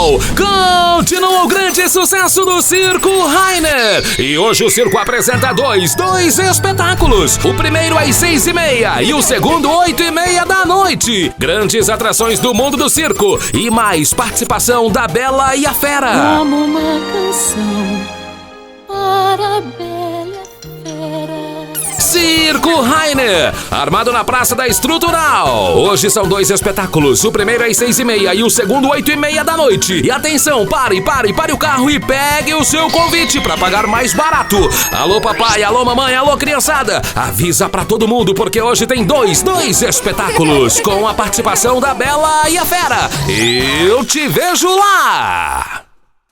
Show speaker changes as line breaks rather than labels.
Estrutural. Continua o grande sucesso do Circo Rainer. E hoje o circo apresenta dois espetáculos. O primeiro às 6h30 e o segundo 8h30 da noite. Grandes atrações do mundo do circo e mais participação da Bela e a Fera.
Como uma canção para a Bela e a Fera.
Circo Rainer, armado na Praça da Estrutural. Hoje são dois espetáculos. O primeiro às 6h30 e o segundo 8h30 da noite. E atenção, pare o carro e pegue o seu convite para pagar mais barato. Alô papai, alô mamãe, alô criançada. Avisa pra todo mundo porque hoje tem dois espetáculos com a participação da Bela e a Fera. Eu te vejo lá.